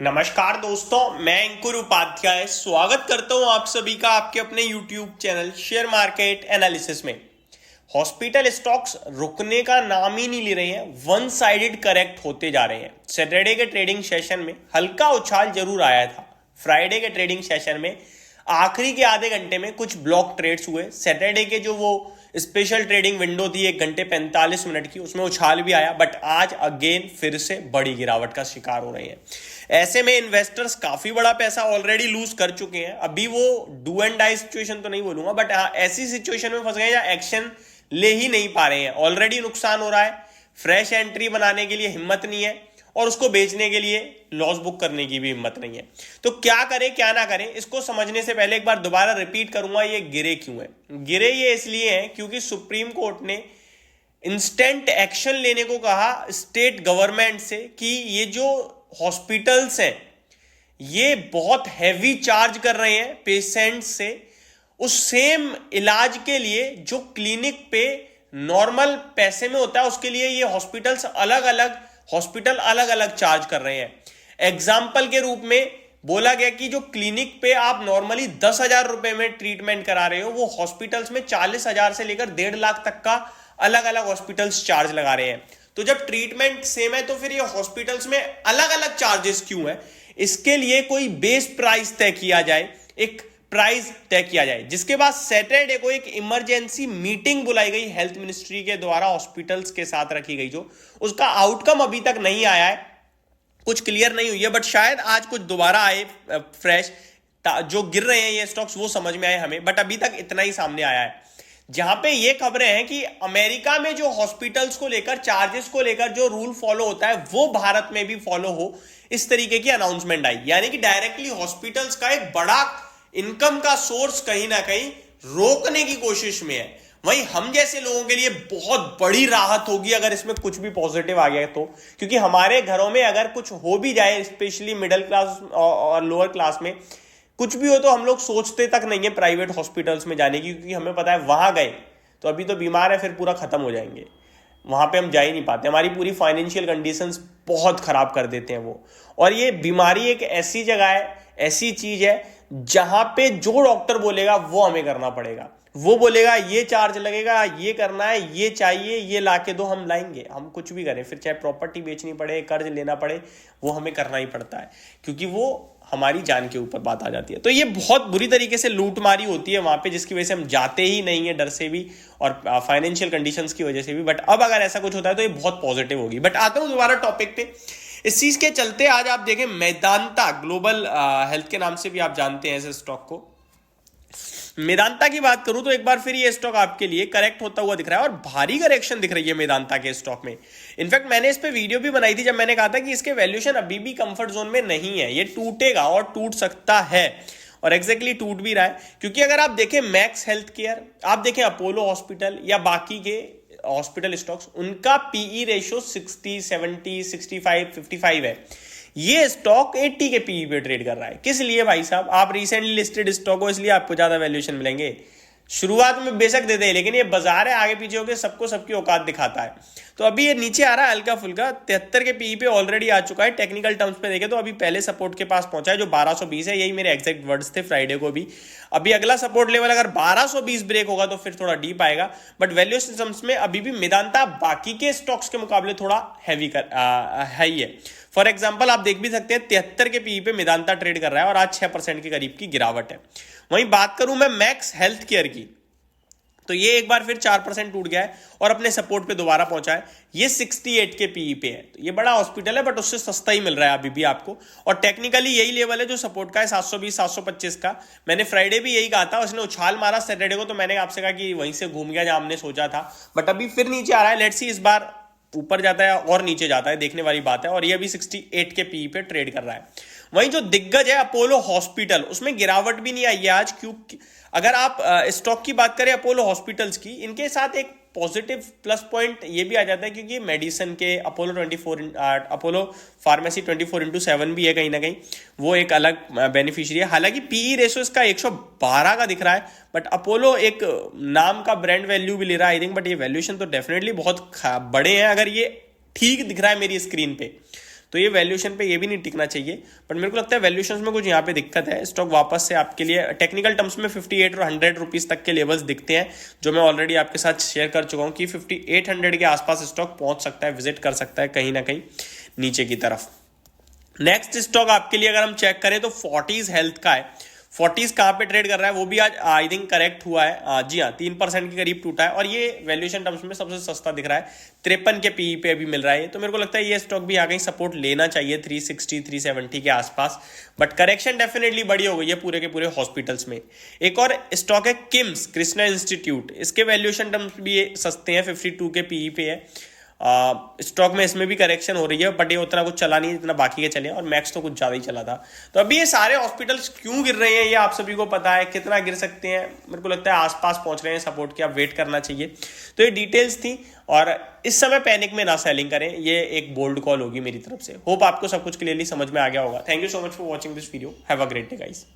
नमस्कार दोस्तों, मैं अंकुर उपाध्याय स्वागत करता हूं आप सभी का आपके अपने YouTube channel share market analysis में। हॉस्पिटल स्टॉक्स रुकने का नाम ही नहीं ले रहे हैं, वन साइडेड करेक्ट होते जा रहे हैं। सैटरडे के ट्रेडिंग सेशन में हल्का उछाल जरूर आया था। फ्राइडे के ट्रेडिंग सेशन में आखिरी के आधे घंटे में कुछ ब्लॉक ट्रेड्स हुए। सैटरडे के जो वो स्पेशल ट्रेडिंग विंडो थी 1 घंटे 45 मिनट की, उसमें उछाल भी आया, बट आज अगेन फिर से बड़ी गिरावट का शिकार हो रहे हैं। ऐसे में इन्वेस्टर्स काफी बड़ा पैसा ऑलरेडी लूज कर चुके हैं। अभी वो डू एंड डाई सिचुएशन तो नहीं बोलूंगा, बट ऐसी सिचुएशन में फंस गए या एक्शन ले ही नहीं पा रहे हैं। ऑलरेडी नुकसान हो रहा है, फ्रेश एंट्री बनाने के लिए हिम्मत नहीं है और उसको बेचने के लिए लॉस बुक करने की भी हिम्मत नहीं है। तो क्या करें क्या ना करें, इसको समझने से पहले एक बार दोबारा रिपीट करूंगा, ये गिरे क्यों है। गिरे ये इसलिए हैं क्योंकि सुप्रीम कोर्ट ने इंस्टेंट एक्शन लेने को कहा स्टेट गवर्नमेंट से कि ये जो हॉस्पिटल्स हैं ये बहुत हैवी चार्ज कर रहे हैं पेशेंट से, उस सेम इलाज के लिए जो क्लिनिक पे नॉर्मल पैसे में होता है उसके लिए ये हॉस्पिटल अलग अलग चार्ज कर रहे हैं। एग्जाम्पल के रूप में बोला गया कि जो क्लिनिक पे आप नॉर्मली 10,000 रुपए में ट्रीटमेंट करा रहे हो, वो हॉस्पिटल्स में 40,000 से लेकर 1.5 लाख तक का अलग अलग हॉस्पिटल्स चार्ज लगा रहे हैं। तो जब ट्रीटमेंट सेम है तो फिर ये हॉस्पिटल्स में अलग अलग चार्जेस क्यों है? इसके लिए कोई बेस प्राइस तय किया जाए, एक प्राइस तय किया जाए। जिसके बाद सैटरडे को एक इमरजेंसी मीटिंग बुलाई गई हेल्थ मिनिस्ट्री के द्वारा, हॉस्पिटल्स के साथ रखी गई, जो उसका आउटकम अभी तक नहीं आया है, कुछ क्लियर नहीं हुई है, बट शायद आज कुछ दोबारा आए फ्रेश, जो गिर रहे हैं ये स्टॉक्स वो समझ में आए हमें, बट अभी तक इतना ही सामने आया है। जहां पे ये खबरें हैं कि अमेरिका में जो हॉस्पिटल्स को लेकर, चार्जेस को लेकर जो रूल फॉलो होता है वो भारत में भी फॉलो हो, इस तरीके की अनाउंसमेंट आई। यानी कि डायरेक्टली हॉस्पिटल्स का एक बड़ा इनकम का सोर्स कहीं ना कहीं रोकने की कोशिश में है। वहीं हम जैसे लोगों के लिए बहुत बड़ी राहत होगी अगर इसमें कुछ भी पॉजिटिव आ गया तो, क्योंकि हमारे घरों में अगर कुछ हो भी जाए, स्पेशली मिडिल क्लास और लोअर क्लास में कुछ भी हो, तो हम लोग सोचते तक नहीं है प्राइवेट हॉस्पिटल्स में जाने की, क्योंकि हमें पता है वहां गए तो अभी तो बीमार है, फिर पूरा खत्म हो जाएंगे, वहां पे हम जा ही नहीं पाते, हमारी पूरी फाइनेंशियल कंडीशंस बहुत खराब कर देते हैं वो। और ये बीमारी एक ऐसी जगह है, ऐसी चीज है जहां पे जो डॉक्टर बोलेगा वो हमें करना पड़ेगा। वो बोलेगा ये चार्ज लगेगा, ये करना है, ये चाहिए, ये लाके दो, हम लाएंगे। हम कुछ भी करें, फिर चाहे प्रॉपर्टी बेचनी पड़े, कर्ज लेना पड़े, वो हमें करना ही पड़ता है, क्योंकि वो हमारी जान के ऊपर बात आ जाती है। तो ये बहुत बुरी तरीके से लूटमारी होती है वहां पे, जिसकी वजह से हम जाते ही नहीं है, डर से भी और फाइनेंशियल कंडीशंस की वजह से भी। बट अब अगर ऐसा कुछ होता है तो ये बहुत पॉजिटिव होगी। बट आता हूं दोबारा टॉपिक पे। इस चीज के चलते आज आप देखें मेदांता ग्लोबल हेल्थ के नाम से भी आप जानते हैं इस स्टॉक को। मेदांता की बात करूं तो एक बार फिर ये स्टॉक आपके लिए करेक्ट होता हुआ दिख रहा है और भारी करेक्शन दिख रही है मेदांता के स्टॉक में। इनफैक्ट मैंने इस पे वीडियो भी बनाई थी जब मैंने कहा था कि इसके वैल्यूएशन अभी भी कंफर्ट जोन में नहीं है, ये टूटेगा और टूट सकता है, और एग्जैक्टली टूट भी रहा है। क्योंकि अगर आप देखें मैक्स हेल्थ केयर, आप देखें अपोलो हॉस्पिटल या बाकी के हॉस्पिटल स्टॉक्स, उनका पीई रेशियो 60, 70, 65, 55 है। ये स्टॉक 80 के पीई पे ट्रेड कर रहा है। किस लिए भाई साहब? आप रिसेंटली लिस्टेड स्टॉक हो इसलिए आपको ज्यादा वैल्यूएशन मिलेंगे। शुरुआत में बेशक देते हैं, लेकिन ये बाजार है, आगे पीछे होकर सबको सबकी औकात दिखाता है। तो अभी ये नीचे आ रहा है हल्का फुल्का, 73 के पीई पे ऑलरेडी आ चुका है। टेक्निकल टर्म्स पे देखें तो अभी पहले सपोर्ट के पास पहुंचा है जो 1220 है, यही मेरे एग्जैक्ट वर्ड्स थे फ्राइडे को भी। अभी अगला सपोर्ट लेवल अगर 1220 ब्रेक होगा तो फिर थोड़ा डीप आएगा, बट वैल्यूएशन टर्म्स में अभी भी मेदांता बाकी के स्टॉक्स के मुकाबले थोड़ा हैवी है ही है। फॉर एग्जाम्पल आप देख भी सकते हैं 73 के पीई पे मेदांता ट्रेड कर रहा है और आज 6% के करीब की गिरावट है। वहीं बात करूं मैं मैक्स हेल्थ केयर की, तो ये एक बार फिर 4% टूट गया है और अपने सपोर्ट पे दोबारा पहुंचा है। ये 68 के पीई पे है, तो ये बड़ा हॉस्पिटल है बट उससे सस्ता ही मिल रहा है अभी भी आपको, और टेक्निकली यही लेवल है जो सपोर्ट का है 720, 725 का। मैंने फ्राइडे भी यही कहा था, उसने उछाल मारा सैटरडे को, तो मैंने आपसे कहा कि वहीं से घूम गया जहां हमने सोचा था, बट अभी फिर नीचे आ रहा है। लेट्स सी इस बार ऊपर जाता है और नीचे जाता है, देखने वाली बात है। और ये अभी 68 के पीई पे ट्रेड कर रहा है। वहीं जो दिग्गज है अपोलो हॉस्पिटल, उसमें गिरावट भी नहीं आई है आज। क्योंकि अगर आप स्टॉक की बात करें अपोलो हॉस्पिटल्स की, इनके साथ एक पॉजिटिव प्लस पॉइंट ये भी आ जाता है क्योंकि मेडिसिन के अपोलो फार्मेसी 24/7 भी है, कहीं ना कहीं वो एक अलग बेनिफिशियरी है। हालांकि पीई रेशो इसका 112 का दिख रहा है, बट अपोलो एक नाम का ब्रांड वैल्यू भी ले रहा है आई थिंक, बट ये वैल्यूएशन तो डेफिनेटली बहुत बड़े हैं अगर ये ठीक दिख रहा है मेरी स्क्रीन पे। तो ये वैल्यूएशन पे ये भी नहीं टिकना चाहिए, बट मेरे को लगता है वैल्यूएशन में कुछ यहाँ पे दिक्कत है। स्टॉक वापस से आपके लिए टेक्निकल टर्म्स में 58 और 100 रुपीज तक के लेवल्स दिखते हैं, जो मैं ऑलरेडी आपके साथ शेयर कर चुका हूँ कि 5800 के आसपास स्टॉक पहुंच सकता है, विजिट कर सकता है कहीं ना कहीं नीचे की तरफ। नेक्स्ट स्टॉक आपके लिए अगर हम चेक करें तो फोर्टिस हेल्थ का है। फोर्टिस कहाँ पे ट्रेड कर रहा है, वो भी आज आई थिंक करेक्ट हुआ है, जी हाँ 3% के करीब टूटा है और ये वैल्यूएशन टर्म्स में सबसे सस्ता दिख रहा है, 53 के पीई पे अभी मिल रहा है। तो मेरे को लगता है ये स्टॉक भी आगे सपोर्ट लेना चाहिए 360 370 के आसपास, बट करेक्शन डेफिनेटली बड़ी हो गई है पूरे के पूरे हॉस्पिटल्स में। एक और स्टॉक है किम्स कृष्णा इंस्टीट्यूट, इसके वैल्यूएशन टर्म्स भी ये सस्ते हैं, 52 के पीई पे है। स्टॉक में इसमें भी करेक्शन हो रही है, बट ये उतना कुछ चला नहीं जितना बाकी के चले, और मैक्स तो कुछ ज़्यादा ही चला था। तो अभी ये सारे हॉस्पिटल्स क्यों गिर रहे हैं ये आप सभी को पता है, कितना गिर सकते हैं मेरे को लगता है आसपास पहुंच रहे हैं सपोर्ट के, आप वेट करना चाहिए। तो ये डिटेल्स थी, और इस समय पैनिक में ना सेलिंग करें, ये एक बोल्ड कॉल होगी मेरी तरफ से। होप आपको सब कुछ क्लियरली समझ में आ गया होगा। Thank you so much for watching this video, have a great day guys.